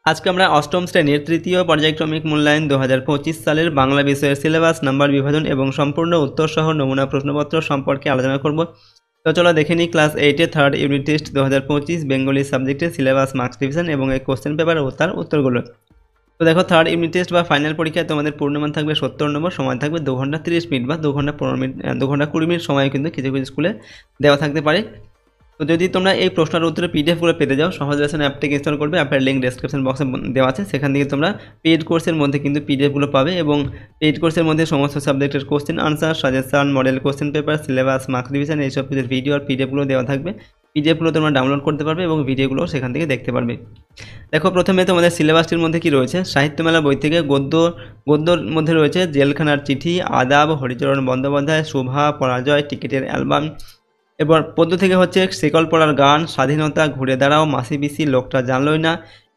আজকে আমরা অষ্টম শ্রেণীর তৃতীয় পর্যায়ক্রমিক মূল্যায়ন 2025 সালের বাংলা বিষয়ের সিলেবাস নাম্বার বিভাজন এবং সম্পূর্ণ উত্তর সহ নমুনা প্রশ্নপত্র সম্পর্কে আলোচনা করব। তো চলো দেখে নিই ক্লাস 8 এর থার্ড ইউনিট টেস্ট 2025 বেঙ্গলি সাবজেক্টের সিলেবাস মার্কস ডিভিশন এবং এই কোশ্চেন পেপার ও তার উত্তরগুলো। তো দেখো, থার্ড ইউনিট টেস্ট বা ফাইনাল পরীক্ষায় তোমাদের পূর্ণমান থাকবে 70 নম্বর, সময় থাকবে 2 ঘন্টা 30 মিনিট বা 2 ঘন্টা 15 মিনিট 2 ঘন্টা 20 মিনিট সময় কিন্তু কিছু কিছু স্কুলে দেওয়া থাকতে পারে। তো যদি তোমরা এই প্রশ্নের উত্তরে পিডিএফগুলো পেতে যাও, সহজ লেসন অ্যাপটিকে ইনস্টল করবে, অ্যাপের লিঙ্ক ডেসক্রিপশন বক্সে দেওয়া আছে, সেখান থেকে তোমরা পেইড কোর্সের মধ্যে কিন্তু পিডিএফগুলো পাবে এবং পেইড কোর্সের মধ্যে সমস্ত সাবজেক্টের question answer, suggestion, model question paper, syllabus, marks division এইসব কিছুর ভিডিও আর পিডিএফগুলো দেওয়া থাকবে। পিডিএফগুলো তোমরা ডাউনলোড করতে পারবে এবং ভিডিওগুলো সেখান থেকে দেখতে পারবে। দেখো, প্রথমে তোমাদের সিলেবাসটির মধ্যে কি রয়েছে। সাহিত্যমেলা বই থেকে গদ্যর মধ্যে রয়েছে জেলখানার চিঠি, আদাব, হরিচরণ বন্দ্যোপাধ্যায়, শোভা, পরাজয়, টিকিটের অ্যালবাম। এবার পদ্য থেকে হচ্ছে শিকল পড়ার গান, স্বাধীনতা, ঘুরে দাঁড়াও, মাসি পিসি, লোকটা জানলই না,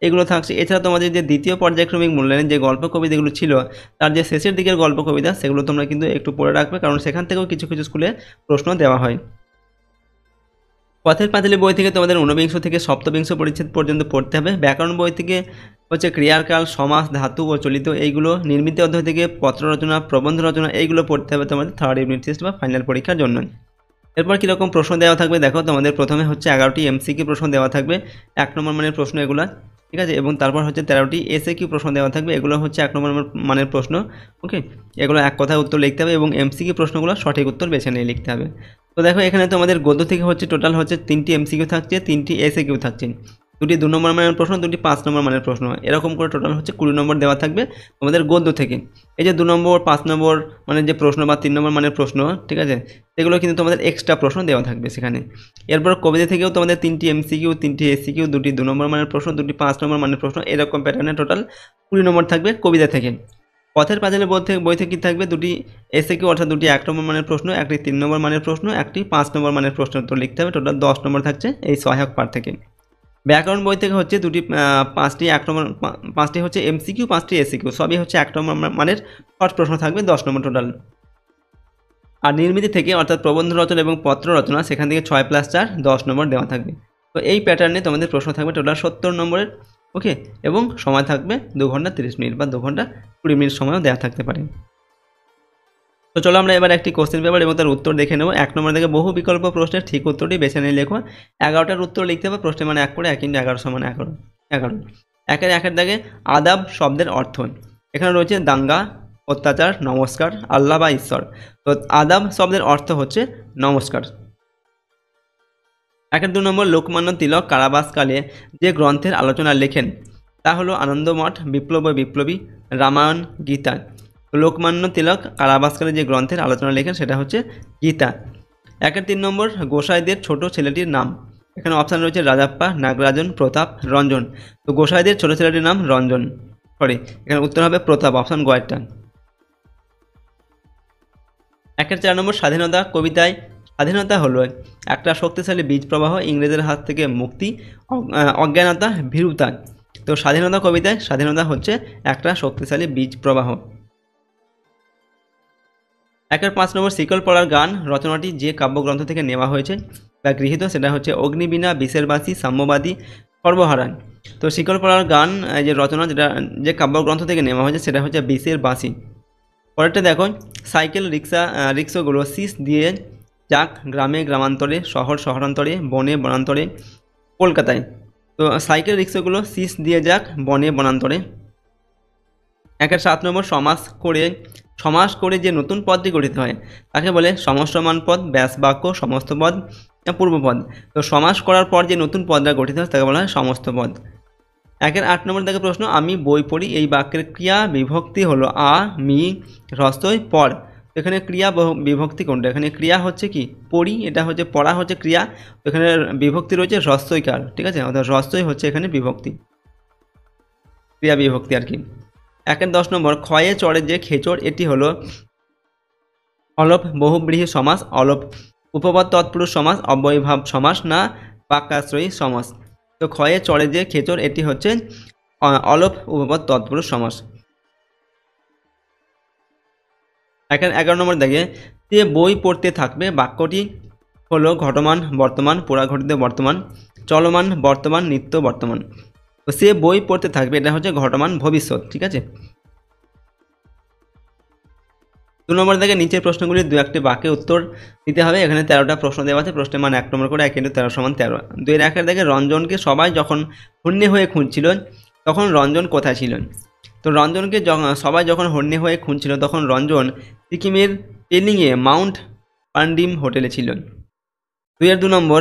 এগুলো থাকছে। এছাড়া তোমাদের যে দ্বিতীয় পর্যায়ক্রমিক মূল্যায়নের যে গল্প কবিতাগুলো ছিল, তার যে শেষের দিকের গল্প কবিতা, সেগুলো তোমরা কিন্তু একটু পড়ে রাখবে, কারণ সেখান থেকেও কিছু কিছু স্কুলে প্রশ্ন দেওয়া হয়। পথের পাঁচালী বই থেকে তোমাদের 49 থেকে 57 পরিচ্ছেদ পর্যন্ত পড়তে হবে। ব্যাকরণ বই থেকে হচ্ছে ক্রিয়ার কাল, সমাস, ধাতু ও চলিত, এইগুলো। নির্মিত অধ্যায় থেকে পত্র রচনা, প্রবন্ধ রচনা, এইগুলো পড়তে হবে তোমাদের থার্ড ইউনিট টেস্ট বা ফাইনাল পরীক্ষার জন্য। এরপর কীরকম প্রশ্ন দেওয়া থাকবে দেখো, তোমাদের প্রথমে হচ্ছে 11টি এমসিকিউ প্রশ্ন দেওয়া থাকবে, 1 নম্বর মানের প্রশ্ন এগুলো, ঠিক আছে। এবং তারপর হচ্ছে 13টি এসএকিউ প্রশ্ন দেওয়া থাকবে, এগুলো হচ্ছে 1 নম্বর মানের প্রশ্ন, ওকে। এগুলো এক কথায় উত্তর লিখতে হবে এবং এমসিকিউ প্রশ্নগুলো সঠিক উত্তর বেছে নিয়ে লিখতে হবে। তো দেখো, এখানে তোমাদের গদ্য থেকে হচ্ছে টোটাল হচ্ছে 3টি এমসিকিউ থাকছে, 3টি এসএকিউ থাকছে, 2টি 2 নম্বর মানের প্রশ্ন, 2টি 5 নম্বর মানের প্রশ্ন, এরকম করে টোটাল হচ্ছে 20 নম্বর দেওয়া থাকবে তোমাদের গদ্য থেকে। এই যে 2 নম্বর 5 নম্বর মানের যে প্রশ্ন বা 3 নম্বর মানের প্রশ্ন, ঠিক আছে, সেগুলো কিন্তু তোমাদের এক্সট্রা প্রশ্ন দেওয়া থাকবে সেখানে। এরপর কবিতা থেকেও তোমাদের 3টি এমসিকিউ, 3টি এসিকিউ, 2টি 2 নম্বর মানের প্রশ্ন, 2টি 5 নম্বর মানের প্রশ্ন, এরকম প্যাটার্নে টোটাল 20 নম্বর থাকবে কবিতা থেকে। পথের পাঁচালী বই থেকে থাকবে 2টি এসএকিউ, অর্থাৎ 2টি 1 নম্বর মানের প্রশ্ন, 1টি 3 নম্বর মানের প্রশ্ন, 1টি 5 নম্বর মানের প্রশ্ন উত্তর লিখতে হবে, টোটাল 10 নম্বর থাকছে এই সহায়ক পাঠ থেকে। ব্যাকরণ বই থেকে হচ্ছে 5টি 1 নম্বর, 5টি হচ্ছে এমসিকিউ, 5টি এসিকিউ, সবই হচ্ছে 1 নম্বর মানের শর্ট প্রশ্ন থাকবে, 10 নম্বর টোটাল। আর নির্মিতি থেকে অর্থাৎ প্রবন্ধ রচনা এবং পত্র রচনা, সেখান থেকে 6+4 10 নম্বর দেওয়া থাকবে। তো এই প্যাটার্নে তোমাদের প্রশ্ন থাকবে টোটাল 70 নম্বরের, ওকে। এবং সময় থাকবে 2 ঘন্টা 30 মিনিট বা 2 ঘন্টা 20 মিনিট সময়ও দেওয়া থাকতে পারে। তো চলো আমরা এবার একটি কোশ্চেন পেপার এবং তার উত্তর দেখে নেব। 1 নম্বর থেকে বহু বিকল্প প্রশ্নের ঠিক উত্তরটি বেছে নিয়ে লেখো। 11টার উত্তর লিখতে হবে, প্রশ্নের মানে 1 করে 1 × 11 = 11। 1-এর দাগে আদাব শব্দের অর্থ, এখানে রয়েছে দাঙ্গা, অত্যাচার, নমস্কার, আল্লাহ বা ঈশ্বর। তো আদাব শব্দের অর্থ হচ্ছে নমস্কার। 2 নম্বর, লোকমান্য তিলক কারাবাসকালে যে গ্রন্থের আলোচনা লেখেন তা হলো আনন্দমঠ, বিপ্লব ও বিপ্লবী, রামায়ণ, গীতা। লোকমান্য তিলক কারাবাসকালে যে গ্রন্থের আলোচনা লেখেন সেটা হচ্ছে গীতা। 3 নম্বর, গোসাইদের ছোট ছেলেটির নাম, এখানে অপশান রয়েছে রাজাপ্পা, নাগরাজন, প্রতাপ, রঞ্জন। তো গোসাইদের ছোট ছেলেটির নাম রঞ্জন, এখানে উত্তর হবে প্রতাপ, অপশান গয়েরটা। 4 নম্বর, স্বাধীনতা কবিতায় স্বাধীনতা হলো একটা শক্তিশালী বীজ প্রবাহ, ইংরেজের হাত থেকে মুক্তি, অজ্ঞানতা, ভীরুতা। তো স্বাধীনতা কবিতায় স্বাধীনতা হচ্ছে একটা শক্তিশালী বীজ প্রবাহ। 5 নম্বর, শিকল পড়ার গান রচনাটি যে কাব্যগ্রন্থ থেকে নেওয়া হয়েছে বা গৃহীত সেটা হচ্ছে অগ্নিবীণা, বিশেরবাসী, সাম্যবাদী, সর্বহারা। তো শিকল পড়ার গান যে রচনা, যেটা যে কাব্যগ্রন্থ থেকে নেওয়া হয়েছে সেটা হচ্ছে বিশেরবাসী। পরেরটা দেখো, সাইকেল রিক্সাগুলো শীষ দিয়ে যাক গ্রামে গ্রামান্তরে, শহর শহরান্তরে, বনে বনান্তরে, কলকাতায়। তো সাইকেল রিক্সাগুলো শীষ দিয়ে যাক বনে বনান্তরে। 7 নম্বর, সমাস করে যে নতুন পদটি গঠিত হয় তাকে বলে সমস্যমান পদ, ব্যাস বাক্য, সমস্ত পদ, পূর্বপদ। তো সমাস করার পর যে নতুন পদটা গঠিত হয় তাকে বলা হয় সমস্ত পদ। 8 নম্বর দেখে প্রশ্ন, আমি বই পড়ি, এই বাক্যের ক্রিয়া বিভক্তি হলো আ, মি, হ্রস্বই, পর। এখানে ক্রিয়া বিভক্তি কোনটা, এখানে ক্রিয়া হচ্ছে কি পড়ি, এটা হচ্ছে পড়া হচ্ছে ক্রিয়া, এখানে বিভক্তি রয়েছে হ্রস্বইকার, ঠিক আছে, অর্থাৎ হ্রস্বই হচ্ছে এখানে বিভক্তি, ক্রিয়া বিভক্তি আর কি। 10 নম্বর, ক্ষয়ে চড়ে যে খেচর, এটি হলো অলপ বহুব্রীহি সমাস, অলপ উপপদ তৎপুরুষ সমাস, অব্যয়ভাব সমাস, না বাক্যাশ্রয়ী সমাস। তো ক্ষয়ে চড়ে যে খেচর, এটি হচ্ছে অলপ উপপদ তৎপুরুষ সমাস। 11 নম্বর দেখে, যে বই পড়তে থাকবে, বাক্যটি হলো ঘটমান বর্তমান, পুরা ঘটিত বর্তমান, চলমান বর্তমান, নিত্য বর্তমান। তো সে বই পড়তে থাকবে, এটা হচ্ছে ঘটমান ভবিষ্যৎ, ঠিক আছে। 2 নম্বর থেকে নিচের প্রশ্নগুলি 2-1টি বাক্যে উত্তর দিতে হবে। এখানে 13টা প্রশ্ন দেওয়া আছে, প্রশ্নের মান 1 নম্বর করে, 1 × 13 = 13। 2-1 থেকে রঞ্জনকে সবাই যখন হন্যে হয়ে খুঁজছিল তখন রঞ্জন কোথায় ছিল? তো রঞ্জনকে সবাই যখন হন্যে হয়ে খুঁজছিল তখন রঞ্জন সিকিমের পেলিংয়ে মাউন্ট পান্ডিম হোটেলে ছিল। 2 নম্বর,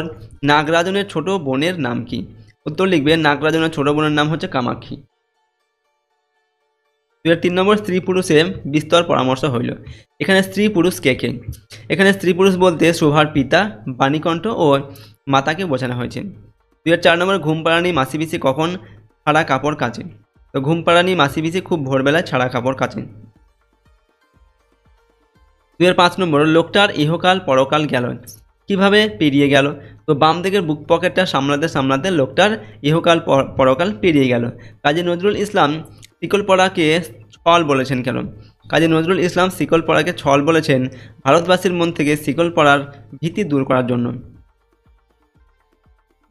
নাগরাজনের ছোট বোনের নাম কি? উত্তর লিখবে, নাগরাজনের ছোট বোনের নাম হচ্ছে কামাক্ষী। 3 নম্বর, স্ত্রী পুরুষে বিস্তর পরামর্শ হইল। এখানে স্ত্রী পুরুষ কে কে? এখানে স্ত্রী পুরুষ বলতে শোভার পিতা, বাণীকণ্ঠ ও মাতাকে বোঝানো হয়েছে। 4 নম্বর, ঘুমপাড়ানি মাসি পিসি কখন ছাড়া কাপড় কাচে? তো ঘুমপাড়ানি মাসি পিসি খুব ভোরবেলায় ছাড়া কাপড় কাচে। 5 নম্বর, লোকটার ইহকাল পরকাল গেল কিভাবে পেরিয়ে গেল? তো বাম দিকের বুক পকেটটা সামলাতে সামলাতে লোকটার ইহকাল পরকাল পেরিয়ে গেল। কাজী নজরুল ইসলাম শিকলপড়াকে ছল বলেছেন কেন? কাজী নজরুল ইসলাম শিকলপড়াকে ছল বলেছেন ভারতবাসীর মন থেকে শিকলপড়ার ভীতি দূর করার জন্য।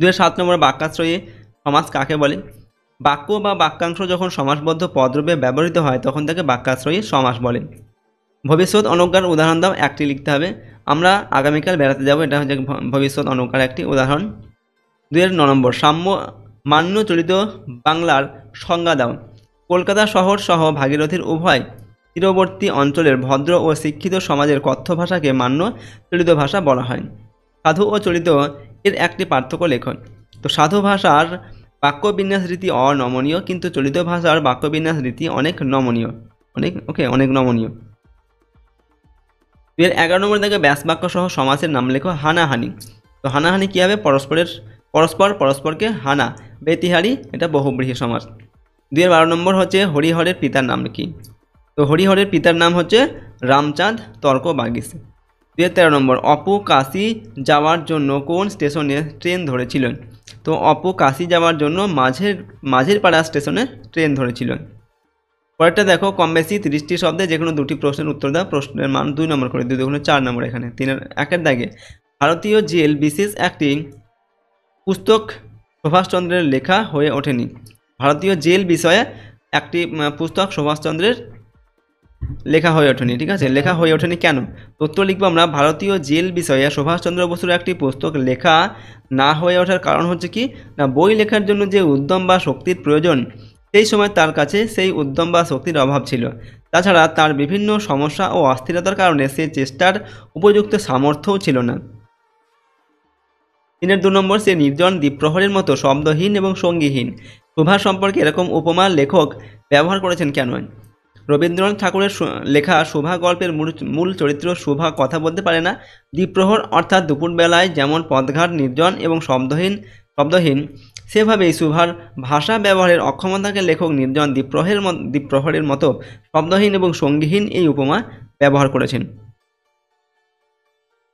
7 নম্বর, বাক্যাশ্রয়ী সমাস কাকে বলে? বাক্য বা বাক্যাংশ যখন সমাসবদ্ধ পদরূপে ব্যবহৃত হয় তখন তাকে বাক্যাশ্রয়ী সমাস বলে। ভবিষ্যৎ অনুজ্ঞার উদাহরণ দাও, একটি লিখতে হবে। আমরা আগামীকাল বেড়াতে যাব, এটা হচ্ছে ভবিষ্যৎ অনুজ্ঞার একটি উদাহরণ। 9 নম্বর, সাম্য মান্য চলিত বাংলার সংজ্ঞা দাও। কলকাতা শহর সহ ভাগীরথীর উভয় তীরবর্তী অঞ্চলের ভদ্র ও শিক্ষিত সমাজের কথ্য ভাষাকে মান্য চলিত ভাষা বলা হয়। সাধু ও চলিত এর একটি পার্থক্য লেখন। তো সাধু ভাষার বাক্যবিন্যাস রীতি অনমনীয়, কিন্তু চলিত ভাষার বাক্যবিন্যাস রীতি অনেক নমনীয়, অনেক নমনীয়। 11 নম্বর থেকে ব্যাস বাক্য সহ সমাসের নাম লেখো। হানাহানি, তো হানাহানি কী হবে? পরস্পরকে হানা, বেতিহারি, এটা বহুব্রীহি সমাস। 12 নম্বর হচ্ছে হরিহরের পিতার নাম কি? তো হরিহরের পিতার নাম হচ্ছে রামচাঁদ তর্ক বাগিস। 13 নম্বর, অপু কাশি যাওয়ার জন্য কোন স্টেশনে ট্রেন ধরেছিলেন? তো অপু কাশি যাওয়ার জন্য মাঝের পাড়া স্টেশনে ট্রেন ধরেছিলেন। পরেরটা দেখো, কম বেশি 30টি শব্দে যে কোনো 2টি প্রশ্নের উত্তর দাও। প্রশ্নের মান 2 নম্বর করে, 2 × 4 নম্বর। এখানে 1 দাগে ভারতীয় জেল বিশেষ একটি পুস্তক সুভাষচন্দ্রের লেখা হয়ে ওঠেনি। ভারতীয় জেল বিষয়ে একটি পুস্তক সুভাষচন্দ্রের লেখা হয়ে ওঠেনি, ঠিক আছে। লেখা হয়ে ওঠেনি কেন? উত্তর লিখবো আমরা, ভারতীয় জেল বিষয়ে সুভাষচন্দ্র বসুর একটি পুস্তক লেখা না হয়ে ওঠার কারণ হচ্ছে কি না, বই লেখার জন্য যে উদ্যম বা শক্তির প্রয়োজন সেই সময় তার কাছে সেই উদ্যম বা শক্তির অভাব ছিল। তাছাড়া তার বিভিন্ন সমস্যা ও অস্থিরতার কারণে সেই চেষ্টার উপযুক্ত সামর্থ্যও ছিল না। 2 নম্বর, সে নির্জন দ্বীপ্রহরের মতো শব্দহীন এবং সঙ্গীহীন। সুভাষ সম্পর্কে এরকম উপমা লেখক ব্যবহার করেছেন কেন? রবীন্দ্রনাথ ঠাকুরের লেখা শোভা গল্পের মূল চরিত্র শোভা কথা বলতে পারে না। দ্বীপ্রহর অর্থাৎ দুপুরবেলায় যেমন পথঘাট নির্জন এবং শব্দহীন সেভাবেই শোভার ভাষা ব্যবহারের অক্ষমতাকে লেখক নির্জন দ্বীপ্রহরের মতো শব্দহীন এবং সঙ্গীহীন এই উপমা ব্যবহার করেছেন।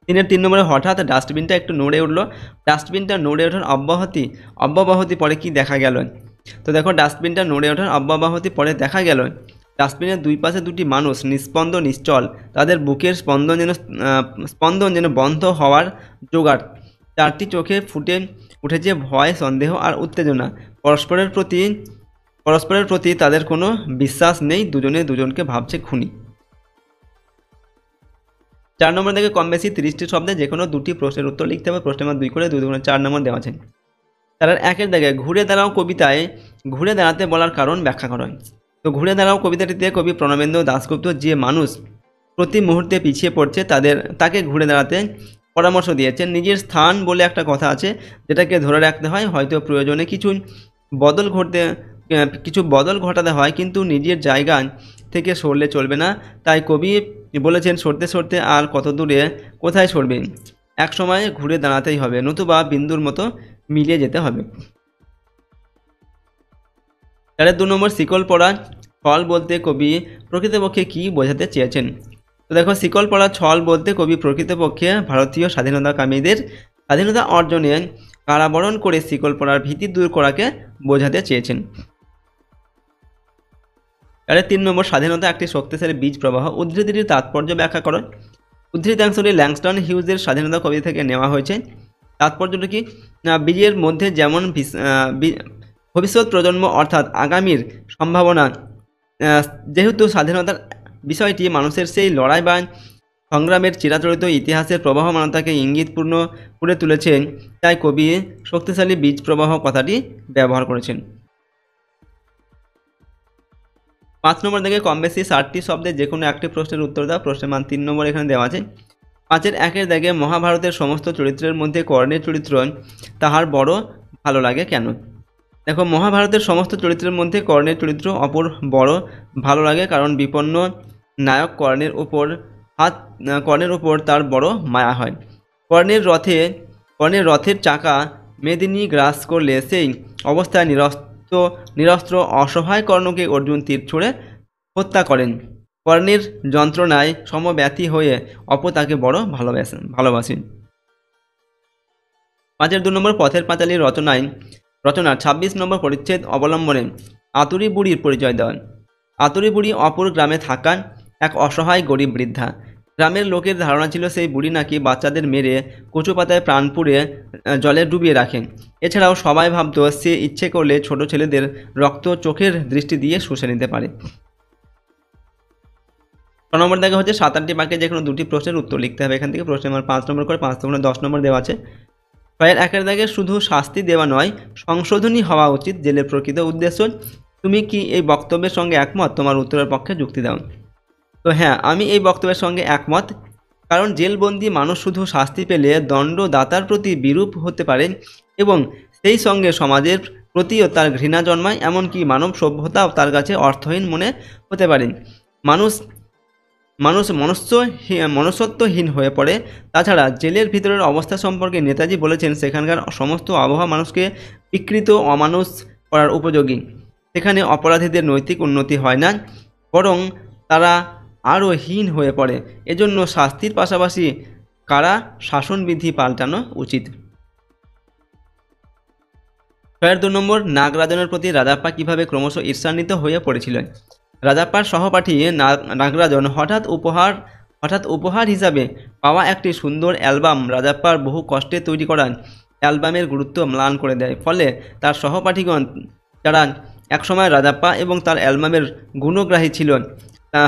3 নম্বরে, হঠাৎ ডাস্টবিনটা একটু নড়ে উঠল। ডাস্টবিনটা নড়ে ওঠার অব্যবহতি পরে কি দেখা গেল? তো দেখো, ডাস্টবিনটা নড়ে ওঠার অব্যবহতি পরে দেখা গেল ডাস্টবিনের দুই পাশে 2টি মানুষ নিস্পন্দ নিশ্চল, তাদের বুকের স্পন্দন যেন বন্ধ হওয়ার জোগাড়। 4টি চোখে ফুটে উঠেছে ভয়, সন্দেহ আর উত্তেজনা। পরস্পরের প্রতি তাদের কোনো বিশ্বাস নেই, দুজনে দুজনকে ভাবছে খুনি। 4 নম্বর থেকে কম বেশি 30টি শব্দে যে কোনো 2টি প্রশ্নের উত্তর লিখতে হবে। প্রশ্নের মান 2 করে, 2 × 4 নম্বর দেওয়া আছে। তার 1 দাগে ঘুরে দাঁড়াও কবিতায় ঘুরে দাঁড়াতে বলার কারণ ব্যাখ্যা করেন। তো ঘুরে দাঁড়াও কবিতাটিতে কবি প্রণবেন্দ্র দাশগুপ্ত যে মানুষ প্রতি মুহূর্তে পিছিয়ে পড়ছে তাকে ঘুরে দাঁড়াতে পরামর্শ দিয়েছেন। নিজের স্থান বলে একটা কথা আছে যেটাকে ধরে রাখতে হয়, হয়তো প্রয়োজনে কিছু বদল ঘটাতে হয়, কিন্তু নিজের জায়গা থেকে সরলে চলবে না। তাই কবি বলেছেন, সরতে সরতে আর কত দূরে কোথায় সরবে, এক সময় ঘুরে দাঁড়াতেই হবে, নতুবা বিন্দুর মতো মিলিয়ে যেতে হবে। তাহলে 2 নম্বর, শিকল পড়া ছল বলতে কবি প্রকৃতপক্ষে কি বোঝাতে চেয়েছেন? তো দেখো, শিকল পড়া ছল বলতে কবি প্রকৃতপক্ষে ভারতীয় স্বাধীনতাকামীদের স্বাধীনতা অর্জনে কারাবরণ করে শিকল পড়ার ভীতি দূর করাকে বোঝাতে চেয়েছেন। তাহলে 3 নম্বর, স্বাধীনতা একটি শক্তিশালী বীজ প্রবাহ। উদ্ধৃতিটির তাৎপর্য ব্যাখ্যা করো। উদ্ধৃতাংশটি ল্যাংস্টন হিউজের স্বাধীনতা কবিতা থেকে নেওয়া হয়েছে। তাৎপর্যটা কি না, বীজের মধ্যে যেমন ভবিষ্যৎ প্রজন্ম অর্থাৎ আগামীর সম্ভাবনা। যেহেতু স্বাধীনতার বিষয়টি মানুষের সেই লড়াই বা সংগ্রামের চিরাচরিত ইতিহাসের প্রবাহমানতাকে ইঙ্গিতপূর্ণ করে তুলেছেন, তাই কবি শক্তিশালী বীজ প্রবাহ কথাটি ব্যবহার করেছেন। 5 নম্বর থেকে কম বেশি 60টি শব্দে যে কোনো একটি প্রশ্নের উত্তর দাও। প্রশ্নের মান 3 নম্বর এখানে দেওয়া আছে। 5-এর 1-এর দাগে মহাভারতের সমস্ত চরিত্রের মধ্যে কর্ণের চরিত্র তাহার বড় ভালো লাগে কেন? দেখো, মহাভারতের সমস্ত চরিত্রের মধ্যে কর্ণের চরিত্র অপর বড় ভালো লাগে কারণ বিপন্ন নায়ক কর্ণের উপর তার বড় মায়া হয়। কর্ণের রথের চাকা মেদিনী গ্রাস করলে সেই অবস্থায় নিরস্ত্র অসহায় কর্ণকে অর্জুন তীর ছুঁড়ে হত্যা করেন। কর্ণের যন্ত্রণায় সমব্যথী হয়ে তাকে বড় ভালোবাসেন। 5-এর 2 নম্বর পথের পাঁচালীর রচনার 26 নম্বর পরিচ্ছেদ অবলম্বনে আতুরি বুড়ির পরিচয় দেওয়া। আতুরি বুড়ি অপর গ্রামে থাকা এক অসহায় গরিব বৃদ্ধা। গ্রামের লোকের ধারণা ছিল সেই বুড়ি নাকি বাচ্চাদের মেরে কচু পাতায় প্রাণ পুড়ে জলে ডুবিয়ে রাখেন। এছাড়াও সবাই ভাবত সে ইচ্ছে করলে ছোট ছেলেদের রক্ত চোখের দৃষ্টি দিয়ে শুষে নিতে পারে। 6 নম্বর দেখা হচ্ছে 7-8টি বাক্যে যে কোনো 2টি প্রশ্নের উত্তর লিখতে হবে। এখান থেকে প্রশ্নের মান 5 নম্বর করে 5 থেকে 10 নম্বর দেওয়া আছে। 6-এর 1-এর দাগে শুধু শাস্তি দেওয়া নয়, সংশোধনী হওয়া উচিত জেলের প্রকৃত উদ্দেশ্য। তুমি কি এই বক্তব্যের সঙ্গে একমত? তোমার উত্তরের পক্ষে যুক্তি দাও। তো হ্যাঁ, আমি এই বক্তব্যের সঙ্গে একমত, কারণ জেলবন্দি মানুষ শুধু শাস্তি পেলে দণ্ডদাতার প্রতি বিরূপ হতে পারে এবং সেই সঙ্গে সমাজের প্রতিও তার ঘৃণা জন্মায়, এমনকি মানব সভ্যতাও তার কাছে অর্থহীন মনে হতে পারে। মানুষ মনুষ্যত্বহীন হয়ে পড়ে। তাছাড়া জেলের ভিতরের অবস্থা সম্পর্কে নেতাজি বলেছেন, সেখানকার সমস্ত আবহাওয়া মানুষকে বিকৃত অমানুষ করার উপযোগী। সেখানে অপরাধীদের নৈতিক উন্নতি হয় না, বরং তারা আরও হীন হয়ে পড়ে। এজন্য শাস্তির পাশাপাশি কারা শাসনবিধি পাল্টানো উচিত। 6-এর 2 নম্বর নাগরাজনের প্রতি রাজাপ্পা কিভাবে ক্রমশ ঈর্ষান্বিত হয়ে পড়েছিলেন। রাজাপ্পার সহপাঠী নাগরাজন হঠাৎ উপহার হিসাবে পাওয়া একটি সুন্দর অ্যালবাম রাজাপ্পার বহু কষ্টে তৈরি করা অ্যালবামের গুরুত্ব ম্লান করে দেয়। ফলে তার সহপাঠীগণ, যারা একসময় রাজাপ্পা এবং তার অ্যালবামের গুণগ্রাহী ছিল,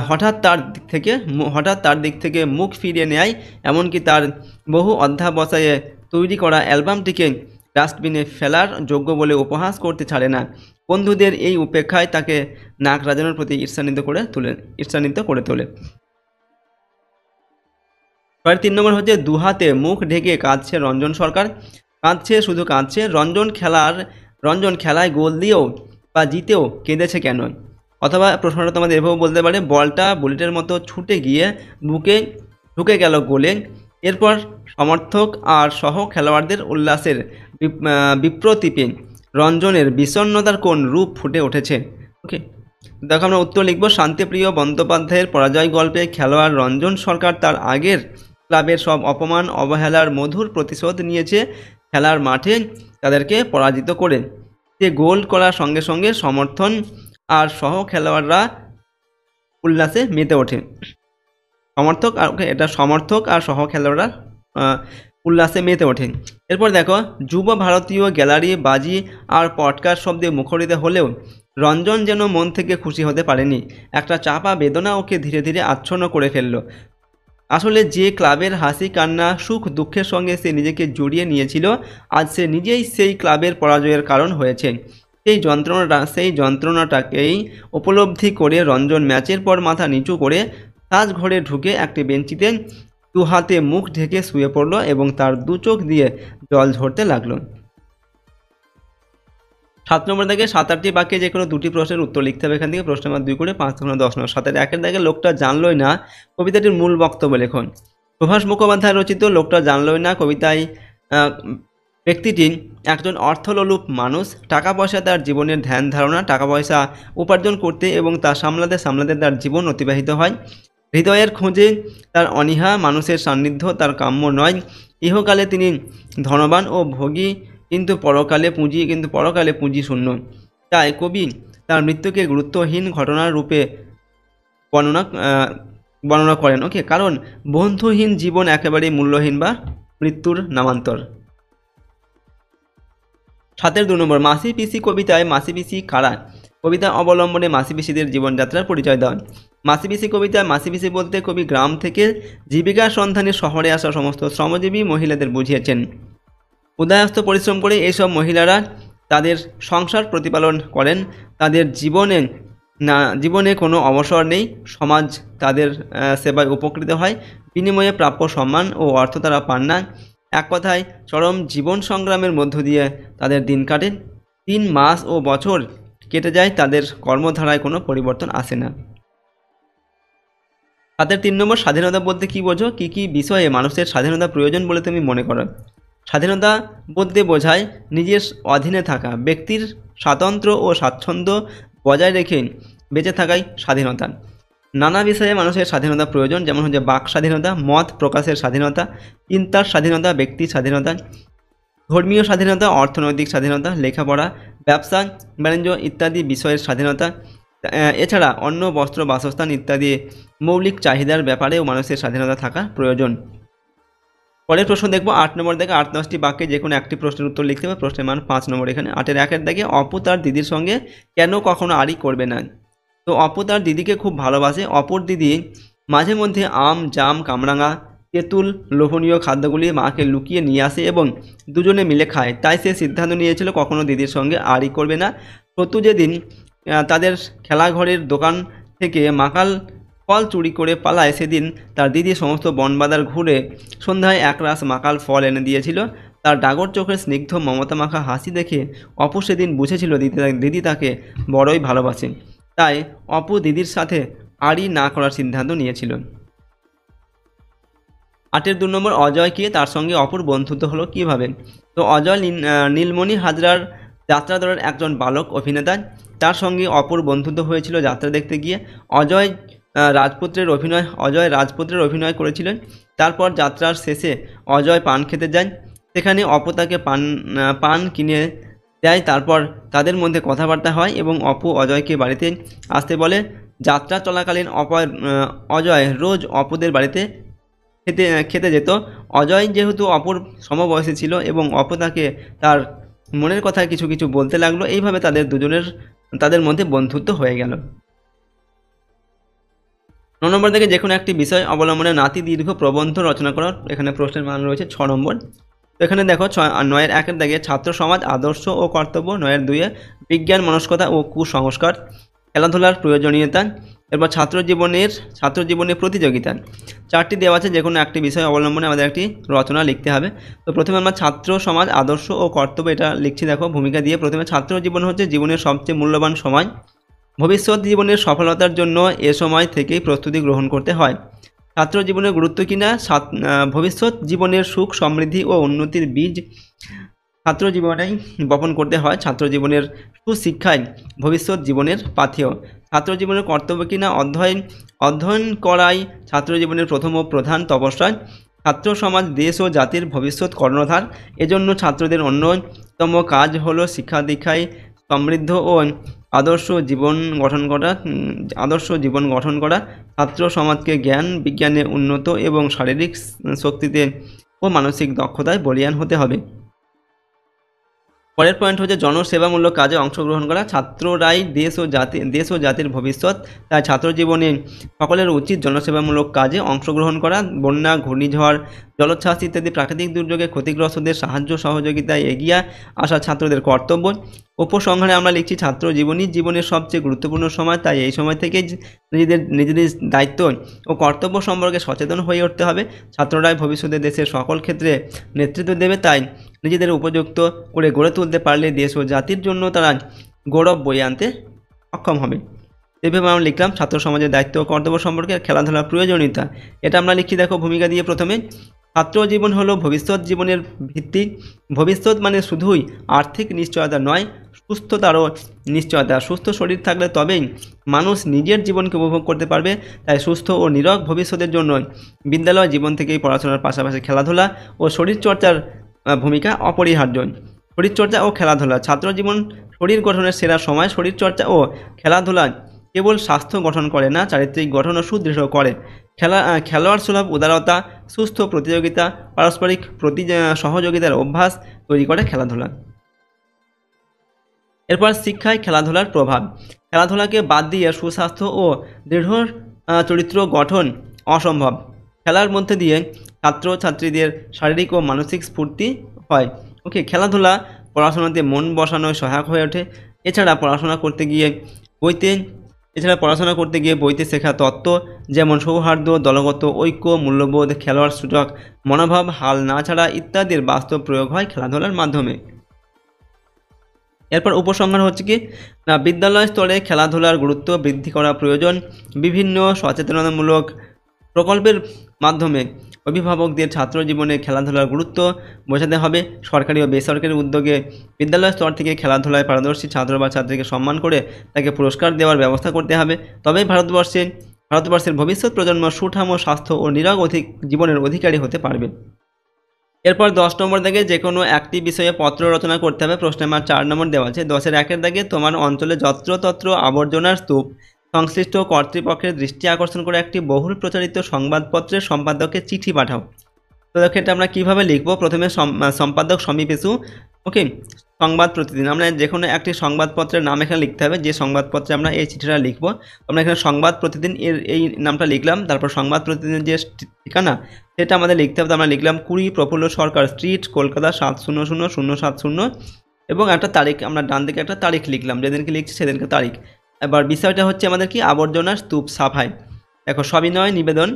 হঠাৎ তার দিক থেকে মুখ ফিরিয়ে নেয়। এমনকি তার বহু অধ্যাবসায়ে তৈরি করা অ্যালবামটিকে ডাস্টবিনে ফেলার যোগ্য বলে উপহাস করতে ছাড়ে না। বন্ধুদের এই উপেক্ষায় তাকে নাগরাজনের প্রতি ঈর্ষান্বিত করে তোলে। 3 নম্বর হচ্ছে দুহাতে মুখ ঢেকে কাঁদছে রঞ্জন সরকার। শুধু কাঁদছে। রঞ্জন খেলায় গোল দিয়েও বা জিতেও কেঁদেছে কেন? অথবা প্রশ্নটা তোমাদের এভাবে বলতে পারে, বলটা বুলেটের মতো ছুটে গিয়ে বুকে ঢুকে গেল গোলে। এরপর সমর্থক আর সহ খেলোয়াড়দের উল্লাসের বিপ্রতীপে রঞ্জনের বিষণ্ণতার কোন রূপ ফুটে উঠেছে? ওকে, দেখো আমরা উত্তর লিখব। শান্তিপ্রিয় বন্দ্যোপাধ্যায়ের পরাজয় গল্পে খেলোয়াড় রঞ্জন সরকার তার আগের ক্লাবের সব অপমান অবহেলার মধুর প্রতিশোধ নিয়েছে খেলার মাঠে তাদেরকে পরাজিত করে। সে গোল করার সঙ্গে সঙ্গে সমর্থন আর সহ খেলোয়াড়রা উল্লাসে মেতে ওঠে। সমর্থক আর সহ খেলোয়াড়রা উল্লাসে মেতে ওঠে। এরপর দেখো, যুব ভারতীয় গ্যালারি বাজি আর পটকার শব্দে মুখরিত হলেও রঞ্জন যেন মন থেকে খুশি হতে পারেনি। একটা চাপা বেদনা ওকে ধীরে ধীরে আচ্ছন্ন করে ফেলল। আসলে যে ক্লাবের হাসি কান্না সুখ দুঃখের সঙ্গে সে নিজেকে জড়িয়ে নিয়েছিল, আজ সে নিজেই সেই ক্লাবের পরাজয়ের কারণ হয়েছে। সেই যন্ত্রণাটাকেই উপলব্ধি করে রঞ্জন ম্যাচের পর মাথা নিচু করে সাজঘরে ঢুকে একটি বেঞ্চিতে দু হাতে মুখ ঢেকে শুয়ে পড়ল এবং তার দু চোখ দিয়ে জল ঝরতে লাগলো। 7 নম্বর দাগে 7-8টি বাক্যে যে কোনো 2টি প্রশ্নের উত্তর লিখতে হবে। এখান থেকে প্রশ্ন নম্বর 2 করে 5 থেকে 10 নম্বর। 7-এর 1-এর দাগে লোকটা জানলই না কবিতাটির মূল বক্তব্য লেখন। সুভাষ মুখোপাধ্যায় রচিত লোকটা জানলই না কবিতায় ব্যক্তিটি একজন অর্থলোলুপ মানুষ। টাকা পয়সা তার জীবনের ধ্যান ধারণা। টাকা পয়সা উপার্জন করতে এবং তা সামলাতে তার জীবন অতিবাহিত হয়। হৃদয়ের খোঁজে তার অনীহা, মানুষের সান্নিধ্য তার কাম্য নয়। ইহকালে তিনি ধনবান ও ভোগী, কিন্তু পরকালে পুঁজি শূন্য। তাই কবি তার মৃত্যুকে গুরুত্বহীন ঘটনার রূপে বর্ণনা করেন। ওকে, কারণ বন্ধুহীন জীবন একেবারেই মূল্যহীন বা মৃত্যুর নামান্তর। 7-এর 2 নম্বর, মাসি পিসি কবিতায় মাসি পিসি কারা? কবিতা অবলম্বনে মাসি পিসিদের জীবনযাত্রার পরিচয় দেন। মাসি পিসি কবিতায় মাসি পিসি বলতে কবি গ্রাম থেকে জীবিকার সন্ধানে শহরে আসা সমস্ত শ্রমজীবী মহিলাদের বুঝিয়েছেন। উদয়াস্ত পরিশ্রম করে এইসব মহিলারা তাদের সংসার প্রতিপালন করেন। তাদের জীবনে কোনো অবসর নেই। সমাজ তাদের সেবায় উপকৃত হয়। বিনিময়ে প্রাপ্য সম্মান ও অর্থ তারা পান না। এক কথায় চরম জীবন সংগ্রামের মধ্য দিয়ে তাদের দিন কাটে। 3 মাস ও বছর কেটে যায়, তাদের কর্মধারায় কোনো পরিবর্তন আসে না। 7-এর 3 নম্বর, স্বাধীনতা বলতে কী বোঝো? কী কী বিষয়ে মানুষের স্বাধীনতা প্রয়োজন বলে তুমি মনে করো? স্বাধীনতা বলতে বোঝায় নিজের অধীনে থাকা, ব্যক্তির স্বাতন্ত্র্য ও স্বাচ্ছন্দ্য বজায় রেখে বেঁচে থাকাই স্বাধীনতা। নানা বিষয়ে মানুষের স্বাধীনতা প্রয়োজন, যেমন হচ্ছে বাক স্বাধীনতা, মত প্রকাশের স্বাধীনতা, চিন্তার স্বাধীনতা, ব্যক্তির স্বাধীনতা, ধর্মীয় স্বাধীনতা, অর্থনৈতিক স্বাধীনতা, লেখাপড়া, ব্যবসা বাণিজ্য ইত্যাদি বিষয়ের স্বাধীনতা। এছাড়া অন্ন, বস্ত্র, বাসস্থান ইত্যাদি মৌলিক চাহিদার ব্যাপারেও মানুষের স্বাধীনতা থাকা প্রয়োজন। পরের প্রশ্ন দেখব 8 নম্বর থেকে 8-10টি বাক্যে যে কোনো একটি প্রশ্নের উত্তর লিখতে হবে। প্রশ্নের মান 5 নম্বর। এখানে 8-এর 1-এর দাগে অপু তার দিদির সঙ্গে কেন কখনো আড়ি করবে না? তো অপু তার দিদিকে খুব ভালোবাসে। অপুর দিদি মাঝে মধ্যে আম, জাম, কামরাঙা, তেঁতুল লোভনীয় খাদ্যগুলি মাকে লুকিয়ে নিয়ে আসে এবং দুজনে মিলে খায়। তাই সে সিদ্ধান্ত নিয়েছিল কখনো দিদির সঙ্গে আড়ি করবে না। প্রত্যু যেদিন তাদের খেলাঘরের দোকান থেকে মাকাল ফল চুরি করে পালায়, সেদিন তার দিদি সমস্ত বনবাদার ঘুরে সন্ধ্যায় একরাশ মাকাল ফল এনে দিয়েছিল। তার ডাগর চোখের স্নিগ্ধ মমতা মাখা হাসি দেখে অপু সেদিন বুঝেছিল দিদি তাকে বড়ই ভালোবাসে। তাই অপু দিদির সাথে আড়ি না করার সিদ্ধান্ত নিয়েছিল। 8-এর 2 নম্বর, অজয় কে? তার সঙ্গে অপুর বন্ধুত্ব হলো কীভাবে? তো অজয় নীলমণি হাজরার যাত্রা দলের একজন বালক অভিনেতা। তার সঙ্গে অপুর বন্ধুত্ব হয়েছিল যাত্রা দেখতে গিয়ে। অজয় রাজপুত্রের অভিনয় করেছিলেন। তারপর যাত্রার শেষে অজয় পান খেতে যায়। সেখানে অপু তাকে পান কিনে দেয়। তারপর তাদের মধ্যে কথাবার্তা হয় এবং অপু অজয়কে বাড়িতে আসতে বলে। যাত্রা চলাকালীন অজয় রোজ অপুদের বাড়িতে খেতে যেত। অজয় যেহেতু অপুর সমবয়সী ছিল এবং অপু তাকে তার মনের কথা কিছু কিছু বলতে লাগলো। এইভাবে তাদের মধ্যে বন্ধুত্ব হয়ে গেল। 9 নম্বর থেকে যে কোনো একটি বিষয় অবলম্বনে নাতি দীর্ঘ প্রবন্ধ রচনা করার। এখানে প্রশ্নের মান রয়েছে 6 নম্বর। তো এখানে দেখো 9-এর 1-এর দাগে ছাত্র সমাজ আদর্শ ও কর্তব্য, 9-এর 2-এ বিজ্ঞান মনস্কতা ও কুসংস্কার, খেলাধুলার প্রয়োজনীয়তা। এরপর ছাত্র জীবনের প্রতিযোগিতা। 4টি দেওয়া আছে, যে কোনো একটি বিষয় অবলম্বনে আমাদের একটি রচনা লিখতে হবে। তো প্রথমে আমরা ছাত্র সমাজ আদর্শ ও কর্তব্য এটা লিখছি। দেখো ভূমিকা দিয়ে প্রথমে ছাত্র জীবন হচ্ছে জীবনের সবচেয়ে মূল্যবান সময়। ভবিষ্যৎ জীবনের সফলতার জন্য এ সময় থেকেই প্রস্তুতি গ্রহণ করতে হয়। ছাত্র জীবনের গুরুত্ব কিনা? ভবিষ্যৎ জীবনের সুখ সমৃদ্ধি ও উন্নতির বীজ ছাত্র জীবনেই বপন করতে হয়। ছাত্র জীবনের সুশিক্ষায় ভবিষ্যৎ জীবনের পাথেয়। ছাত্র জীবনের কর্তব্য কিনা? অধ্যয়ন করাই ছাত্র জীবনের প্রথম ও প্রধান তপস্যা। ছাত্র সমাজ দেশ ও জাতির ভবিষ্যৎ কর্ণধার। এজন্য ছাত্রদের অন্যতম কাজ হলো শিক্ষা দীক্ষায় সমৃদ্ধ ও আদর্শ জীবন গঠন করা। ছাত্র সমাজকে জ্ঞান বিজ্ঞানে উন্নত এবং শারীরিক শক্তিতে ও মানসিক দক্ষতায় বলীয়ান হতে হবে। পরের পয়েন্ট হচ্ছে জনসেবামূলক কাজে অংশগ্রহণ করা। ছাত্ররাই দেশ ও জাতির ভবিষ্যৎ। তাই ছাত্র জীবনে সকলের উচিত জনসেবামূলক কাজে অংশগ্রহণ করা। বন্যা, ঘূর্ণিঝড়, জলোচ্ছ্বাস ইত্যাদি প্রাকৃতিক দুর্যোগে ক্ষতিগ্রস্তদের সাহায্য সহযোগিতায় এগিয়ে আসা ছাত্রদের কর্তব্য। উপসংহারে আমরা লিখছি ছাত্র জীবনের সবচেয়ে গুরুত্বপূর্ণ সময়। তাই এই সময় থেকে নিজেদের দায়িত্ব ও কর্তব্য সম্পর্কে সচেতন হয়ে উঠতে হবে। ছাত্ররাই ভবিষ্যতে দেশের সকল ক্ষেত্রে নেতৃত্ব দেবে। তাই নিজেদের উপযুক্ত করে গড়ে তুলতে পারলে দেশ ও জাতির জন্য তারা গৌরব বয়ে আনতে সক্ষম হবে। এইভাবে আমরা লিখলাম ছাত্র সমাজের দায়িত্ব ও কর্তব্য সম্পর্কে খেলাধুলার প্রয়োজনীয়তা। এটা আমরা লিখি দেখো ভূমিকা দিয়ে প্রথমে। ছাত্র জীবন হলো ভবিষ্যৎ জীবনের ভিত্তি। ভবিষ্যৎ মানে শুধুই আর্থিক নিশ্চয়তা নয়, সুস্থতারও নিশ্চয়তা। সুস্থ শরীর থাকলে তবেই মানুষ নিজের জীবনকে উপভোগ করতে পারবে। তাই সুস্থ ও নীরোগ ভবিষ্যতের জন্য বিদ্যালয় জীবন থেকেই পড়াশোনার পাশাপাশি খেলাধুলা ও শরীরচর্চার ভূমিকা অপরিহার্য। শরীরচর্চা ও খেলাধুলা। ছাত্র জীবন শরীর গঠনের সেরা সময়। শরীরচর্চা ও খেলাধুলা কেবল স্বাস্থ্য গঠন করে না, চারিত্রিক গঠনও সুদৃঢ় করে। খেলোয়াড় সুলভ উদারতা, সুস্থ প্রতিযোগিতা, পারস্পরিক সহযোগিতার অভ্যাস তৈরি করে খেলাধুলা। এরপর শিক্ষায় খেলাধুলার প্রভাব। খেলাধুলাকে বাদ দিয়ে সুস্বাস্থ্য ও দৃঢ় চরিত্র গঠন অসম্ভব। খেলার মধ্যে দিয়ে ছাত্রছাত্রীদের শারীরিক ও মানসিক স্ফূর্তি হয়। ওকে, খেলাধুলা পড়াশোনাতে মন বসানোয় সহায়ক হয়ে ওঠে। এছাড়া পড়াশোনা করতে গিয়ে বইতে শেখা তত্ত্ব যেমন সৌহার্দ্য, দলগত ঐক্য, মূল্যবোধ, খেলোয়াড় সুযোগ, মনোভাব, হাল না ছাড়া ইত্যাদির বাস্তব প্রয়োগ হয় খেলাধুলার মাধ্যমে। এরপর উপসংহার হচ্ছে কি না, বিদ্যালয় স্তরে খেলাধুলার গুরুত্ব বৃদ্ধি করা প্রয়োজন। বিভিন্ন সচেতনতামূলক প্রকল্পের মাধ্যমে অভিভাবকদের ছাত্র জীবনে খেলাধুলার গুরুত্ব বোঝাতে হবে। সরকারি ও বেসরকারি উদ্যোগে বিদ্যালয় স্তর থেকে খেলাধুলায় পারদর্শী ছাত্র বা ছাত্রীকে সম্মান করে তাকে পুরস্কার দেওয়ার ব্যবস্থা করতে হবে। তবেই ভারতবর্ষের ভবিষ্যৎ প্রজন্ম সুঠাম স্বাস্থ্য ও নিরোগ জীবনের অধিকারী হতে পারবে। এরপর 10 নম্বর দাগে যে কোনো একটি বিষয়ে পত্র রচনা করতে হবে। প্রশ্ন নাম্বার 4 নম্বর দেওয়া আছে। 10-এর 1-এর দাগে তোমার অঞ্চলে যত্রতত্র আবর্জনার স্তূপ সংশ্লিষ্ট কর্তৃপক্ষের দৃষ্টি আকর্ষণ করে একটি বহুল প্রচারিত সংবাদপত্রের সম্পাদককে চিঠি পাঠাও। তো দেখো এটা আমরা কীভাবে লিখবো। প্রথমে সম্পাদক সমীপেশু, ওকে, সংবাদ প্রতিদিন। আমরা যে কোনো একটি সংবাদপত্রের নাম এখানে লিখতে হবে, যে সংবাদপত্রে আমরা এই চিঠিটা লিখবো। আমরা এখানে সংবাদ প্রতিদিন এই নামটা লিখলাম। তারপর সংবাদ প্রতিদিনের যে ঠিকানা সেটা আমাদের লিখতে হবে। আমরা লিখলাম 20 প্রফুল্ল সরকার স্ট্রিট, কলকাতা 700070, এবং একটা তারিখ, আমরা ডান দিকে একটা তারিখ লিখলাম, যেদিনকে লিখছি সেদিনকে তারিখ। এবার বিষয়টা হচ্ছে আমাদের কি, আবর্জনার স্তূপ সাফাই। দেখো, সবিনয় নিবেদন,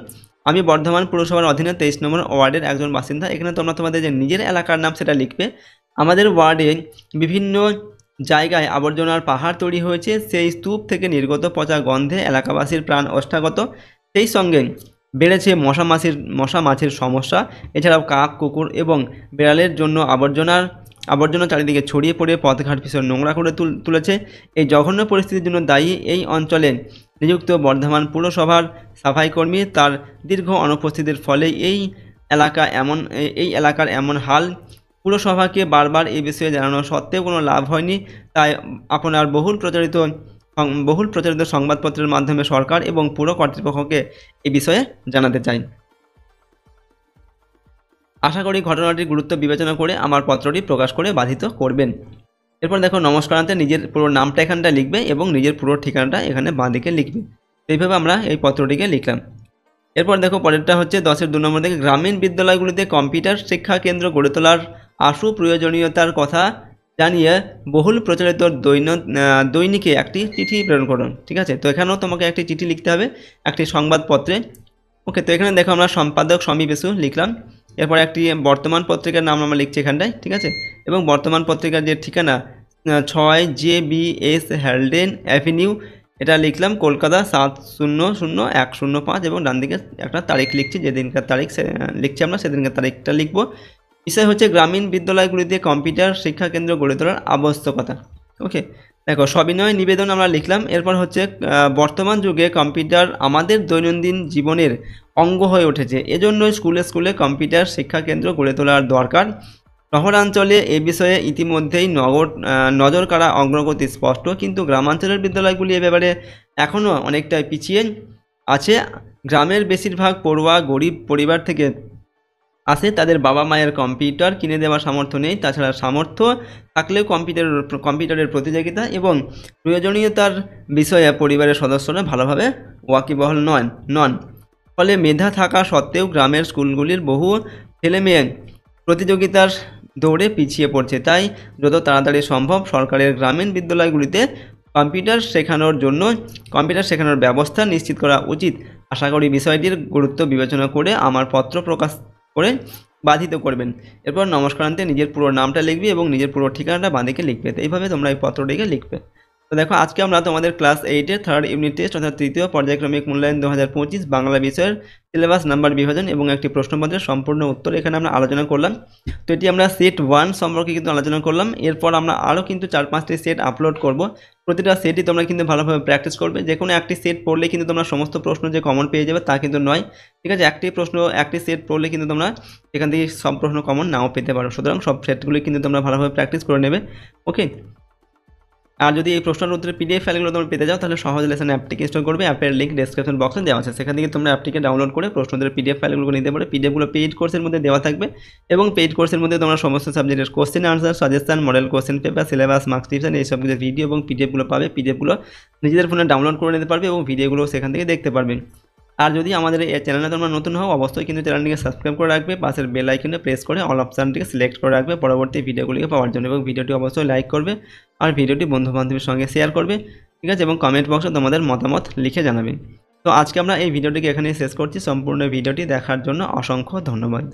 আমি বর্ধমান পুরসভার অধীনে 23 নম্বর ওয়ার্ডের একজন বাসিন্দা। এখানে তোমরা তোমাদের যে নিজের এলাকার নাম সেটা লিখবে। আমাদের ওয়ার্ডে বিভিন্ন জায়গায় আবর্জনার পাহাড় তৈরি হয়েছে। সেই স্তূপ থেকে নির্গত পচা গন্ধে এলাকাবাসীর প্রাণ ওষ্ঠাগত। সেই সঙ্গে বেড়েছে মশা মাছির সমস্যা। এছাড়াও কাক, কুকুর এবং বিড়ালের জন্য আবর্জনা চারিদিকে ছড়িয়ে পড়ে পথঘাট ভীষণ নোংরা করে তুলেছে। এই জঘন্য পরিস্থিতির জন্য দায়ী এই অঞ্চলে নিযুক্ত বর্ধমান পুরসভার সাফাইকর্মী। তার দীর্ঘ অনুপস্থিতির ফলে এই এলাকার এমন হাল। পুরসভাকে বারবার এই বিষয়ে জানানো সত্ত্বেও কোনো লাভ হয়নি। তাই আপনার বহুল প্রচারিত সংবাদপত্রের মাধ্যমে সরকার এবং পুর কর্তৃপক্ষকে এই বিষয়ে জানাতে চাই। আশা করি ঘটনাটির গুরুত্ব বিবেচনা করে আমার পত্রটি প্রকাশ করে বাধিত করবেন। এরপর দেখো, নমস্কারান্তে নিজের পুরো নামটা এখানটা লিখবে এবং নিজের পুরো ঠিকানাটা এখানে বাঁদিকে লিখবে। এইভাবে আমরা এই পত্রটিকে লিখলাম। এরপর দেখো, পরেরটা হচ্ছে 10-এর 2 নম্বর থেকে গ্রামীণ বিদ্যালয়গুলিতে কম্পিউটার শিক্ষা কেন্দ্র গড়ে তোলার আশু প্রয়োজনীয়তার কথা জানিয়ে বহুল প্রচলিত দৈনিকে একটি চিঠি প্রেরণ করুন। ঠিক আছে, তো এখানেও তোমাকে একটি চিঠি লিখতে হবে একটি সংবাদপত্রে। ওকে, তো এখানে দেখো আমরা সম্পাদক সমীপেশু লিখলাম। এরপর একটি বর্তমান পত্রিকার নাম আমরা লিখছি এখানটায়। ঠিক আছে, এবং বর্তমান পত্রিকার যে ঠিকানা 6JBS হ্যালডেন অ্যাভিনিউ, এটা লিখলাম কলকাতা 700105, এবং ডান দিকে একটা তারিখ লিখছি, যেদিনকার তারিখ লিখছি আমরা সেদিনকার তারিখটা লিখব। বিষয় হচ্ছে গ্রামীণ বিদ্যালয়গুলিতে কম্পিউটার শিক্ষা কেন্দ্র গড়ে তোলার আবশ্যকতা। ওকে, দেখো, সবিনয় নিবেদন আমরা লিখলাম। এরপর হচ্ছে বর্তমান যুগে কম্পিউটার আমাদের দৈনন্দিন জীবনের অঙ্গ হয়ে উঠেছে। এজন্যই স্কুলে কম্পিউটার শিক্ষা কেন্দ্র গড়ে তোলার দরকার। শহরাঞ্চলে এ বিষয়ে ইতিমধ্যেই নজর কাড়া অগ্রগতি স্পষ্ট, কিন্তু গ্রামাঞ্চলের বিদ্যালয়গুলি এ ব্যাপারে এখনও অনেকটাই পিছিয়ে আছে। গ্রামের বেশিরভাগ পড়ুয়া গরিব পরিবার থেকে আসে, তাদের বাবা মায়ের কম্পিউটার কিনে দেওয়ার সামর্থ্য নেই। তাছাড়া সামর্থ্য থাকলেও কম্পিউটারের প্রতিযোগিতা এবং প্রয়োজনীয়তার বিষয়ে পরিবারের সদস্যরা ভালোভাবে ওয়াকিবহাল নন। ফলে মেধা থাকা সত্ত্বেও গ্রামের স্কুলগুলির বহু ছেলেমেয়ে প্রতিযোগিতার দৌড়ে পিছিয়ে পড়ছে। তাই যত তাড়াতাড়ি সম্ভব সরকারের গ্রামীণ বিদ্যালয়গুলিতে কম্পিউটার শেখানোর ব্যবস্থা নিশ্চিত করা উচিত। আশা করি বিষয়টির গুরুত্ব বিবেচনা করে আমার পত্র প্রকাশ করে বাধিত করবেন। এরপর নমস্কারান্তে নিজের পুরো নামটা লিখবে এবং নিজের পুরো ঠিকানাটা বাঁদিকে লিখবে। তো এইভাবে তোমরা এই পত্রটিকে লিখবে। তো দেখো, আজকে আমরা তোমাদের ক্লাস 8-এর 3rd ইউনিট টেস্ট অর্থাৎ তৃতীয় পর্যায়ক্রমিক মূল্যায়ন 2025 বাংলা বিষয়ের সিলেবাস নাম্বার বিভাজন এবং একটি প্রশ্নপত্রের সম্পূর্ণ উত্তর এখানে আমরা আলোচনা করলাম। তো এটি আমরা সেট 1 সম্পর্কে কিন্তু আলোচনা করলাম। এরপর আমরা আরও কিন্তু 4-5টি সেট আপলোড করব। প্রতিটা সেটই তোমরা কিন্তু ভালোভাবে প্র্যাকটিস করবে। যে কোনো একটি সেট পড়লে কিন্তু তোমরা সমস্ত প্রশ্ন যে কমন পেয়ে যাবে তা কিন্তু নয়। ঠিক আছে, একটি সেট পড়লে কিন্তু তোমরা এখান থেকে সব প্রশ্ন কমন নাও পেতে পারো। সুতরাং সব সেটগুলি কিন্তু তোমরা ভালোভাবে প্র্যাকটিস করে নেবে। ওকে, আর যদি এই প্রশ্নের উত্তরে পিডিএফ ফাইলগুলো তোমরা পেতে যাও তাহলে সহজ লেসন অ্যাপটিকে ইনস্টল করবে। অ্যাপের লিঙ্ক ডেসক্রিপশন বক্সে দেওয়া আছে, সেখান থেকে তোমরা অ্যাপটিকে ডাউনলোড করে প্রশ্ন উত্তরের পিডিএফ ফাইলগুলো নিতে পারো। পিডিএফগুলো পেইড কোর্সের মধ্যে দেওয়া থাকবে এবং পেইড কোর্সের মধ্যে তোমরা সমস্ত সাবজেক্টের question answer, suggestion, model question paper, syllabus, marks tips এইসব কিছু ভিডিও এবং পিডিএফগুলো পাবে। পিডিএফগুলো নিজেদের ফোনে ডাউনলোড করে নিতে পারবে এবং ভিডিওগুলো সেখান থেকে দেখতে পারবে। আর যদি আমাদের এই চ্যানেলে তোমরা নতুন হও অবশ্যই কিন্তু চ্যানেলটিকে সাবস্ক্রাইব করে রাখবে, পাশের বেল আইকনে প্রেস করে অল অপশানটিকে সিলেক্ট করে রাখবে পরবর্তী ভিডিওগুলিকে পাওয়ার জন্য, এবং ভিডিওটি অবশ্যই লাইক করবে আর ভিডিওটি বন্ধুবান্ধবের সঙ্গে শেয়ার করবে, ঠিক আছে, এবং কমেন্ট বক্সে তোমাদের মতামত লিখে জানাবে। তো আজকে আমরা এই ভিডিওটিকে এখানেই শেষ করছি। সম্পূর্ণ ভিডিওটি দেখার জন্য অসংখ্য ধন্যবাদ।